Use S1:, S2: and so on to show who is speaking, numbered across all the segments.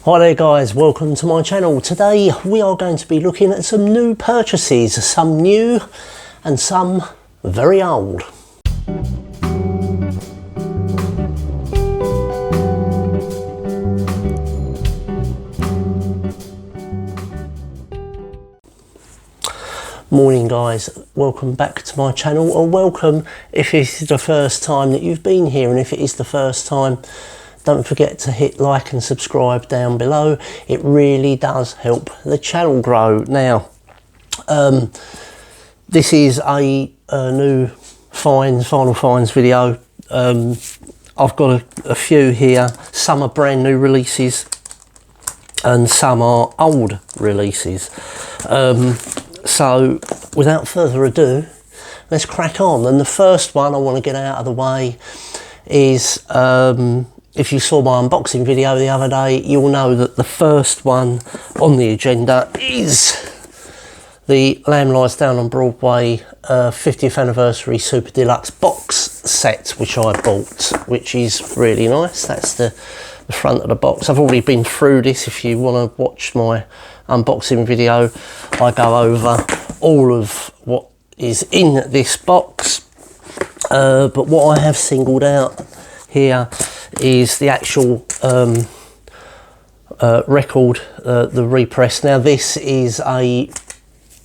S1: Hi there guys, welcome to my channel. Today we are going to be looking at some new purchases, some new and some very old. Morning guys, welcome back to my channel, or welcome if it's the first time that you've been here, and if it is the first time, don't forget to hit like and subscribe down below. It really does help the channel grow. Now, this is a new final finds video. I've got a few here. Some are brand new releases and some are old releases. So without further ado, let's crack on. And the first one I want to get out of the way is, if you saw my unboxing video the other day, you'll know that the first one on the agenda is the Lamb Lies Down on Broadway 50th anniversary Super Deluxe box set, which I bought, which is really nice. That's the front of the box. I've already been through this. If you want to watch my unboxing video, I go over all of what is in this box, but what I have singled out here is the actual record, the repress. Now this is a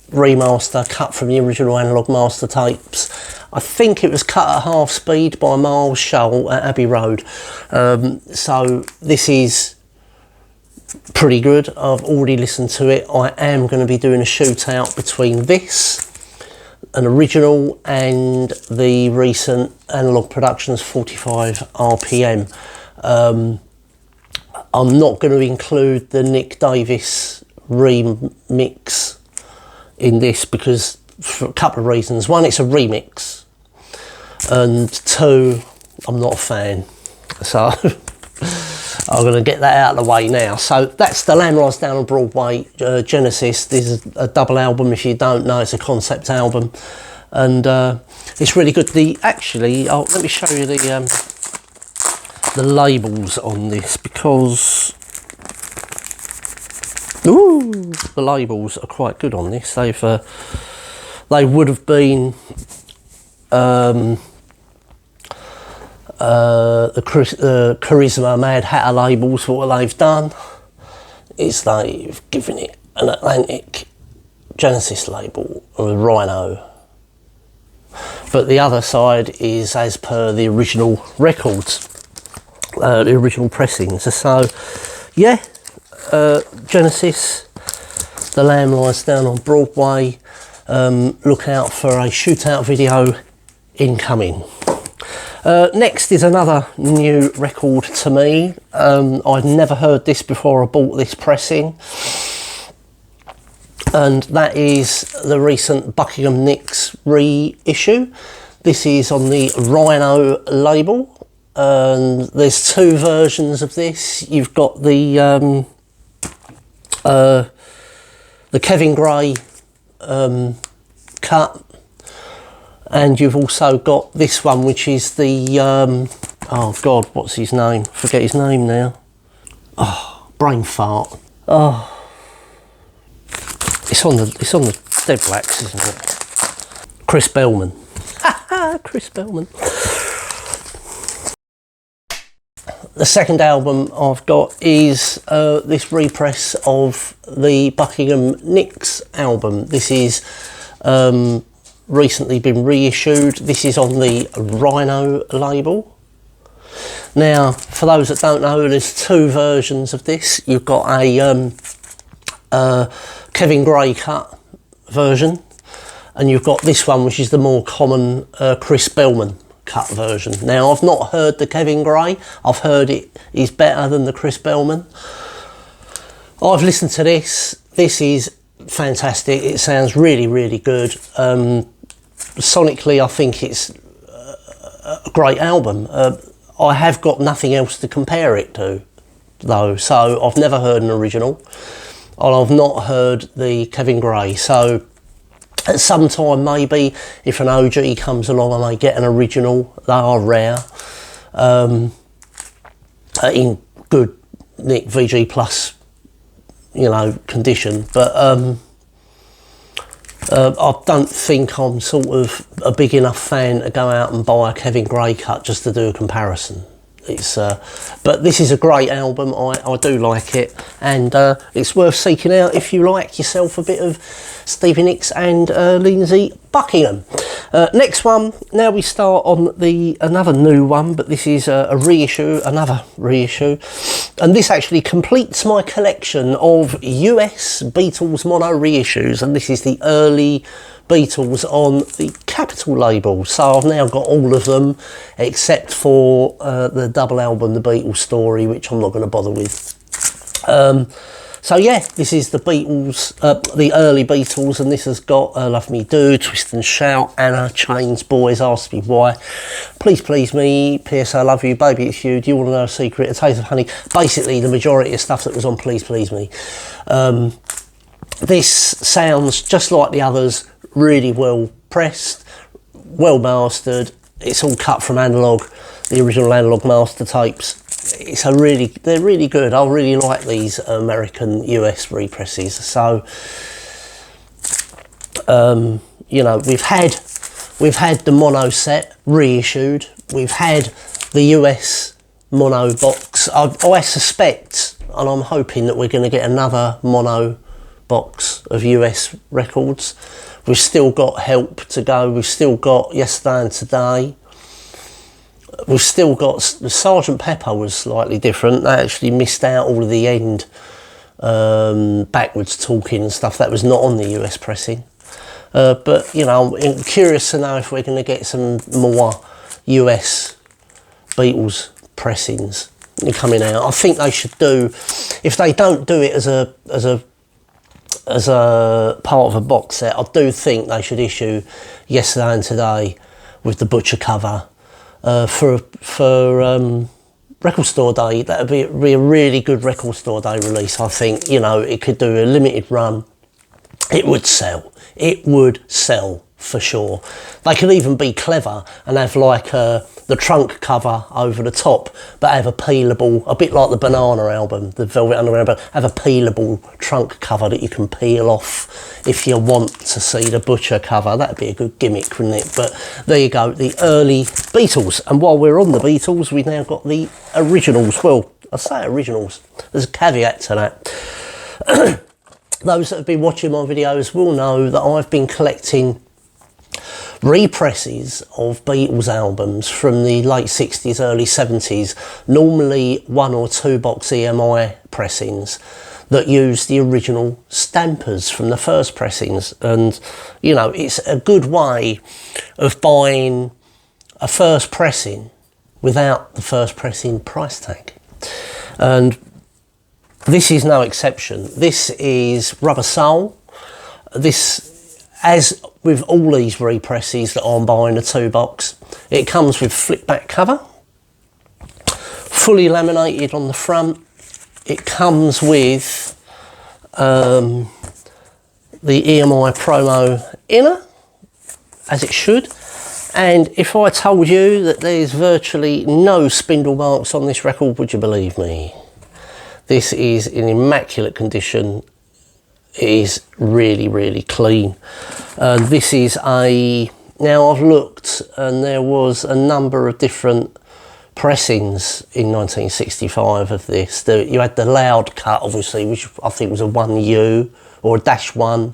S1: remaster cut from the original analog master tapes. I think it was cut at half speed by Miles Shoal at Abbey Road. So this is pretty good. I've already listened to it. I am going to be doing a shootout between this, an original, and the recent Analog Productions 45 RPM. I'm not going to include the Nick Davis remix in this because, for a couple of reasons. One, it's a remix, and two, I'm not a fan. So I'm going to get that out of the way now. So that's the Lamb Lies Down on Broadway Genesis. This is a double album. If you don't know, it's a concept album, and it's really good. Actually, let me show you the labels on this, because the labels are quite good on this. They would have been the Charisma Mad Hatter labels. What they've done is they've given it an Atlantic Genesis label, or a Rhino, but the other side is as per the original records, the original pressings. So yeah, Genesis, the Lamb Lies Down on Broadway. Look out for a shootout video incoming. Next is another new record to me. I'd never heard this before I bought this pressing, and that is the recent Buckingham Nicks reissue. This is on the Rhino label, and there's two versions of this. You've got the Kevin Gray cut, and you've also got this one, which is the oh god, what's his name? Forget his name now. Oh, brain fart. Oh, it's on the Dead Blacks, isn't it? Chris Bellman. Chris Bellman. The second album I've got is this repress of the Buckingham Nicks album. This is recently been reissued. This is on the Rhino label. Now, for those that don't know, there's two versions of this. You've got a Kevin Gray cut version, and you've got this one, which is the more common Chris Bellman cut version. Now, I've not heard the Kevin Gray. I've heard it is better than the Chris Bellman. I've listened to this. This is fantastic. It sounds really, really good. Sonically, I think it's a great album. I have got nothing else to compare it to, though. So I've never heard an original, and I've not heard the Kevin Gray. So at some time, maybe if an OG comes along and they get an original, they are rare, in good Nick VG Plus, you know, condition, but I don't think I'm sort of a big enough fan to go out and buy a Kevin Gray cut just to do a comparison. It's but this is a great album. I do like it, and it's worth seeking out if you like yourself a bit of Stevie Nicks and Lindsey Buckingham. Next one, now we start on another new one, but this is a reissue, another reissue, and this actually completes my collection of US Beatles mono reissues, and this is the early Beatles on the Capitol label. So I've now got all of them except for the double album, The Beatles Story, which I'm not going to bother with. So yeah, this is the Beatles, the early Beatles, and this has got Love Me Do, Twist and Shout, Anna, Chains, Boys, Ask Me Why, Please Please Me, P.S. I Love You, Baby It's You, Do You Want to Know a Secret, A Taste of Honey. Basically the majority of stuff that was on Please Please Me. This sounds just like the others, really well pressed, well mastered. It's all cut from analog, the original analog master tapes. They're really good. I really like these American US represses. So you know, we've had the mono set reissued. We've had the US mono box. I suspect, and I'm hoping that we're going to get another mono box of US records. We've still got Help to go. We've still got Yesterday and Today. We've still got Sergeant Pepper was slightly different. They actually missed out all of the end backwards talking and stuff that was not on the US pressing. But you know, I'm curious to know if we're going to get some more US Beatles pressings coming out. I think they should do, if they don't do it as a part of a box set, I do think they should issue Yesterday and Today with the Butcher cover for Record Store Day. That would be a really good Record Store Day release. I think, you know, it could do a limited run. It would sell. It would sell for sure. They could even be clever and have like the trunk cover over the top, but have a peelable, a bit like the Banana album, the Velvet Underground, but have a peelable trunk cover that you can peel off if you want to see the Butcher cover. That'd be a good gimmick, wouldn't it? But there you go, the early Beatles. And while we're on the Beatles, we've now got the originals. Well, I say originals, there's a caveat to that. Those that have been watching my videos will know that I've been collecting represses of Beatles albums from the late 60s, early 70s, normally 1 or 2 box EMI pressings that use the original stampers from the first pressings. And, you know, it's a good way of buying a first pressing without the first pressing price tag. And this is no exception. This is Rubber Soul. This, as with all these represses that I'm buying, the 2 box, it comes with flip back cover, fully laminated on the front. It comes with the EMI promo inner, as it should. And if I told you that there's virtually no spindle marks on this record, would you believe me? This is in immaculate condition. It is really, really clean. This is now I've looked and there was a number of different pressings in 1965 of this. You had the loud cut, obviously, which I think was a 1U or a -1.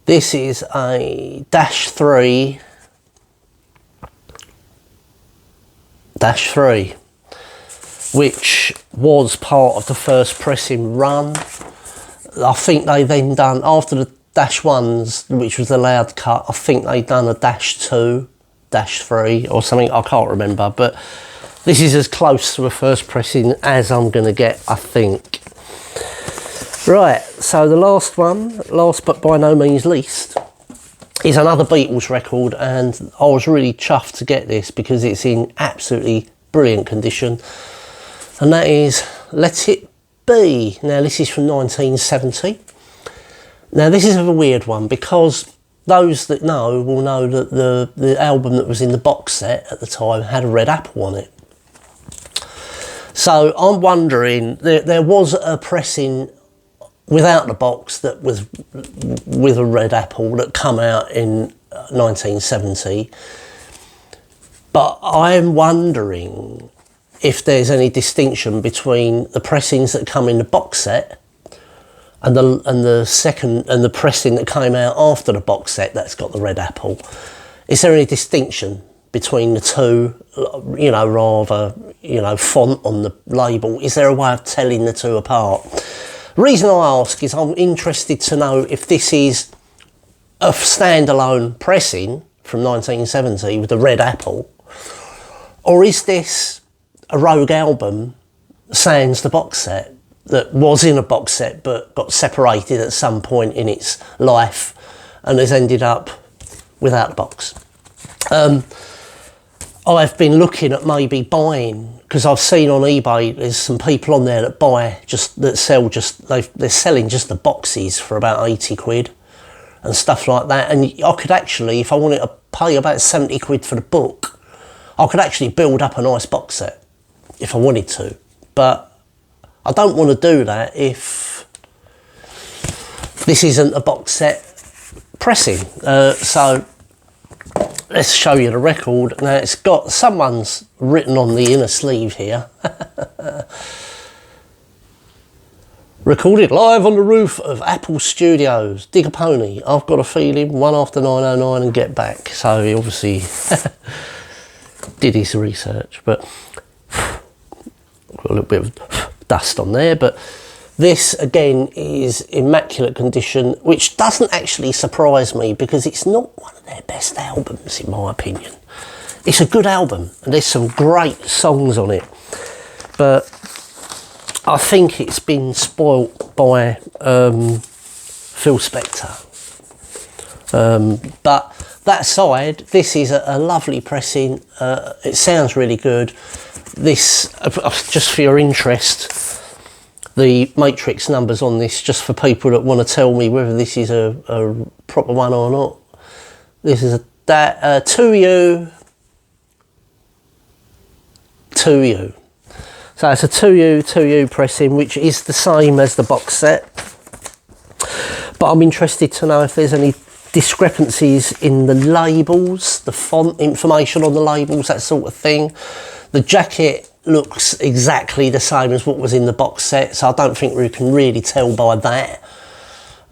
S1: This is a -3. Which was part of the first pressing run. I think they then done, after the -1s, which was the loud cut, I think they done a -2, -3 or something, I can't remember, but this is as close to a first pressing as I'm going to get, I think. Right, so the last one, last but by no means least, is another Beatles record, and I was really chuffed to get this because it's in absolutely brilliant condition. And that is Let It Be. Now this is from 1970. Now this is a weird one because those that know will know that the album that was in the box set at the time had a red apple on it. So I'm wondering, there was a pressing without the box that was with a red apple that come out in 1970. But I'm wondering if there's any distinction between the pressings that come in the box set and the pressing that came out after the box set that's got the red apple. Is there any distinction between the two, you know, rather, you know, font on the label? Is there a way of telling the two apart? The reason I ask is I'm interested to know if this is a standalone pressing from 1970 with the red apple, or is this a rogue album sans the box set that was in a box set but got separated at some point in its life and has ended up without the box? I've been looking at maybe buying, because I've seen on eBay there's some people on there that they're selling just the boxes for about 80 quid and stuff like that. And I could actually, if I wanted to pay about 70 quid for the book, I could actually build up a nice box set if I wanted to. But I don't want to do that if this isn't a box set pressing. So let's show you the record. Now it's got, someone's written on the inner sleeve here. Recorded live on the roof of Apple Studios. Dig a pony. I've got a feeling 1 after 9:09 and get back. So he obviously did his research, but got a little bit of dust on there. But this again is immaculate condition, which doesn't actually surprise me because it's not one of their best albums in my opinion. It's a good album and there's some great songs on it, but I think it's been spoilt by Phil Spector. But that aside, this is a lovely pressing. It sounds really good. This, just for your interest, the matrix numbers on this, just for people that want to tell me whether this is a proper one or not. This is a 2U, 2U. So it's a 2U pressing, which is the same as the box set. But I'm interested to know if there's any discrepancies in the labels, the font information on the labels, that sort of thing. The jacket looks exactly the same as what was in the box set, so I don't think we can really tell by that.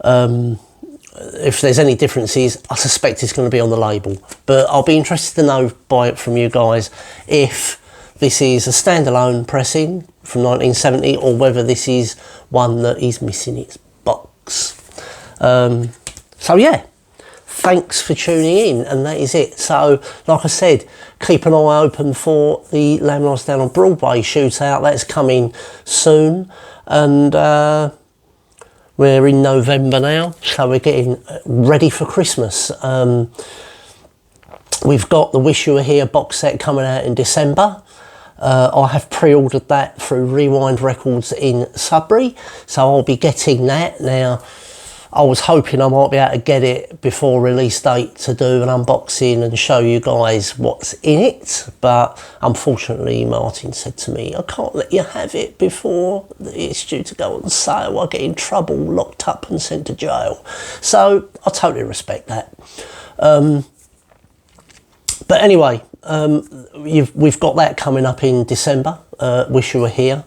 S1: If there's any differences, I suspect it's going to be on the label. But I'll be interested to know from you guys if this is a standalone pressing from 1970 or whether this is one that is missing its box. So yeah, thanks for tuning in, and that is it. So like I said, keep an eye open for the Lamb Lies Down on Broadway shootout. That's coming soon, and we're in November now, so we're getting ready for Christmas. We've got the Wish You Were Here box set coming out in December. I have pre-ordered that through Rewind Records in Sudbury, so I'll be getting that. Now, I was hoping I might be able to get it before release date to do an unboxing and show you guys what's in it, but unfortunately Martin said to me, I can't let you have it before it's due to go on sale. I'll get in trouble, locked up and sent to jail. So I totally respect that. But anyway, we've got that coming up in December. Wish You Were Here.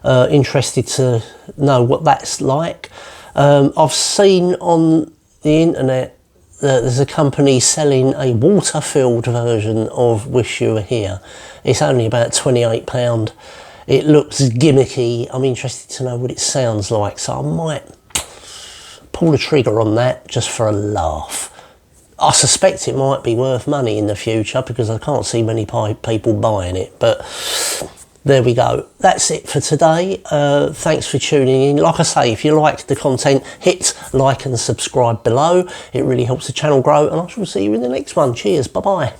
S1: Interested to know what that's like. I've seen on the internet that there's a company selling a water-filled version of Wish You Were Here. It's only about £28. It looks gimmicky. I'm interested to know what it sounds like, so I might pull the trigger on that just for a laugh. I suspect it might be worth money in the future because I can't see many people buying it, but there we go. That's it for today. Thanks for tuning in. Like I say, if you liked the content, hit like and subscribe below. It really helps the channel grow, and I shall see you in the next one. Cheers. Bye-bye.